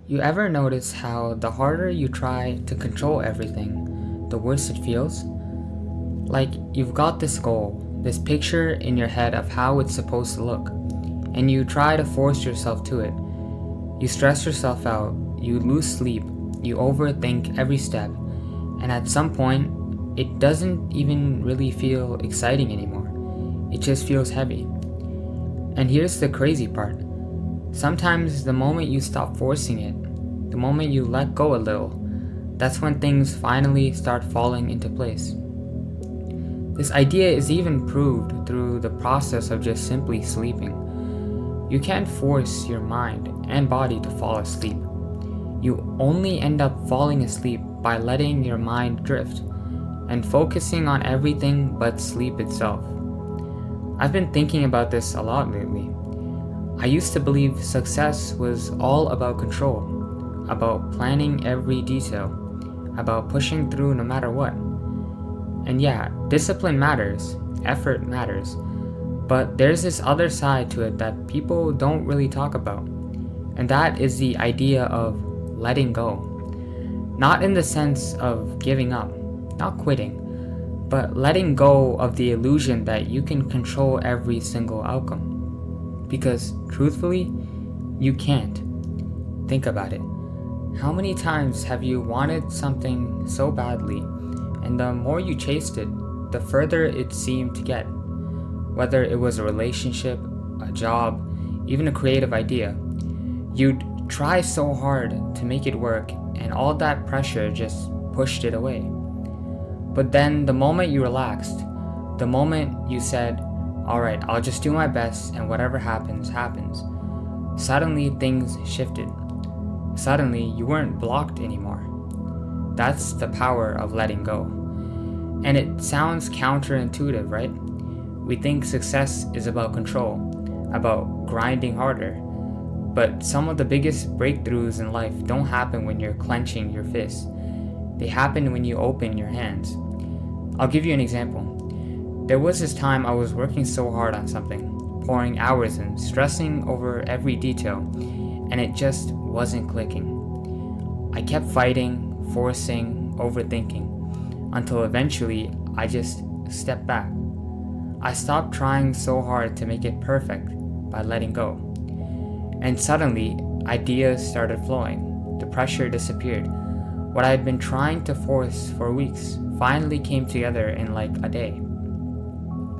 You ever notice how the harder you try to control everything, the worse it feels? Like you've got this goal, this picture in your head of how it's supposed to look, and you try to force yourself to it. You stress yourself out, you lose sleep, you overthink every step, and at some point, it doesn't even really feel exciting anymore. It just feels heavy. And here's the crazy part. Sometimes the moment you stop forcing it, the moment you let go a little, that's when things finally start falling into place. This idea is even proved through the process of just simply sleeping. You can't force your mind and body to fall asleep. You only end up falling asleep by letting your mind drift and focusing on everything but sleep itself. I've been thinking about this a lot lately. I used to believe success was all about control, about planning every detail, about pushing through no matter what. And yeah, discipline matters, effort matters, but there's this other side to it that people don't really talk about, and that is the idea of letting go. Not in the sense of giving up, not quitting, but letting go of the illusion that you can control every single outcome. Because truthfully, you can't. Think about it. How many times have you wanted something so badly, and the more you chased it, the further it seemed to get? Whether it was a relationship, a job, even a creative idea, you'd try so hard to make it work, and all that pressure just pushed it away. But then the moment you relaxed, the moment you said, "Alright, I'll just do my best and whatever happens, happens," suddenly things shifted. Suddenly you weren't blocked anymore. That's the power of letting go. And it sounds counterintuitive, right? We think success is about control, about grinding harder. But some of the biggest breakthroughs in life don't happen when you're clenching your fists. They happen when you open your hands. I'll give you an example. There was this time I was working so hard on something, pouring hours in, stressing over every detail, and it just wasn't clicking. I kept fighting, forcing, overthinking, until eventually I just stepped back. I stopped trying so hard to make it perfect by letting go. And suddenly, ideas started flowing. The pressure disappeared. What I had been trying to force for weeks finally came together in like a day.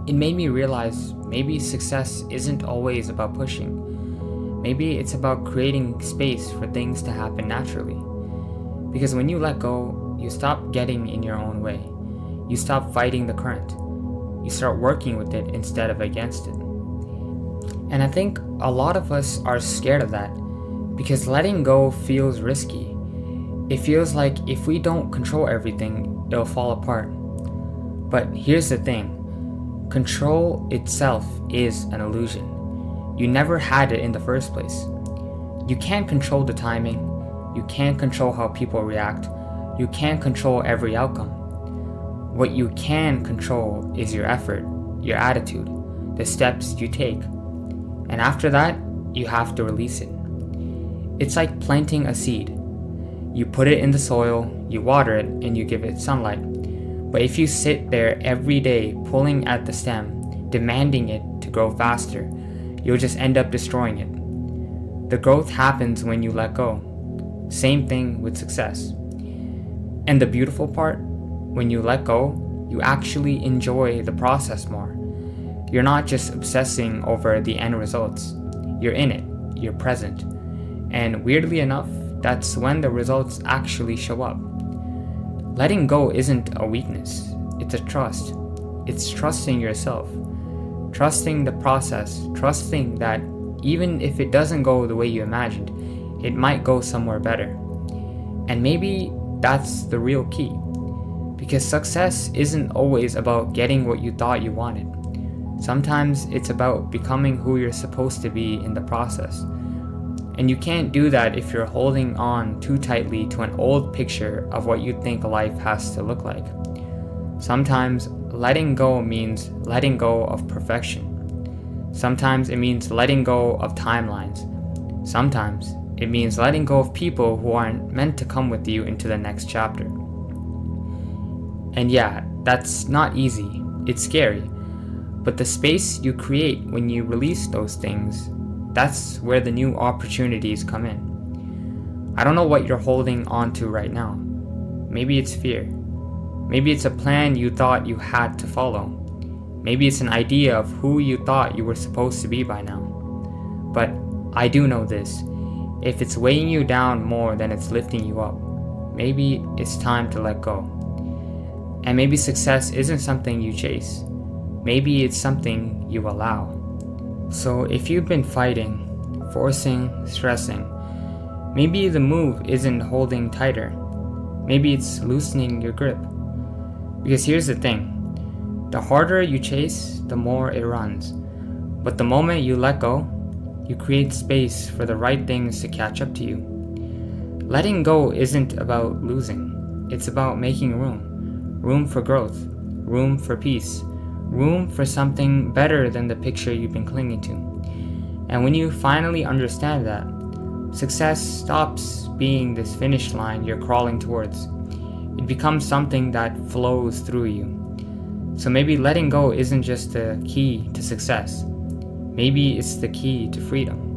It made me realize maybe success isn't always about pushing. Maybe it's about creating space for things to happen naturally. Because when you let go, you stop getting in your own way. You stop fighting the current. You start working with it instead of against it. And I think a lot of us are scared of that because letting go feels risky. It feels like if we don't control everything, it'll fall apart. But here's the thing. Control itself is an illusion. You never had it in the first place. You can't control the timing. You can't control how people react. You can't control every outcome. What you can control is your effort, your attitude, the steps you take. And after that, you have to release it. It's like planting a seed. You put it in the soil, you water it, and you give it sunlight. But if you sit there every day pulling at the stem, demanding it to grow faster, you'll just end up destroying it. The growth happens when you let go. Same thing with success. And the beautiful part, when you let go, you actually enjoy the process more. You're not just obsessing over the end results. You're in it, you're present. And weirdly enough, that's when the results actually show up. Letting go isn't a weakness, it's a trust. It's trusting yourself, trusting the process, trusting that even if it doesn't go the way you imagined, it might go somewhere better. And maybe that's the real key. Because success isn't always about getting what you thought you wanted. Sometimes it's about becoming who you're supposed to be in the process. And you can't do that if you're holding on too tightly to an old picture of what you think life has to look like. Sometimes letting go means letting go of perfection. Sometimes it means letting go of timelines. Sometimes It means letting go of people who aren't meant to come with you into the next chapter. And yeah, that's not easy. It's scary. But the space you create when you release those things, that's where the new opportunities come in. I don't know what you're holding on to right now. Maybe it's fear. Maybe it's a plan you thought you had to follow. Maybe it's an idea of who you thought you were supposed to be by now. But I do know this. If it's weighing you down more than it's lifting you up, maybe it's time to let go. And maybe success isn't something you chase. Maybe it's something you allow. So if you've been fighting, forcing, stressing, maybe the move isn't holding tighter. Maybe it's loosening your grip. Because here's the thing. The harder you chase, the more it runs. But the moment you let go, you create space for the right things to catch up to you. Letting go isn't about losing. It's about making room. Room for growth. Room for peace. Room for something better than the picture you've been clinging to. And when you finally understand that, success stops being this finish line you're crawling towards. It becomes something that flows through you. So maybe letting go isn't just the key to success. Maybe it's the key to freedom.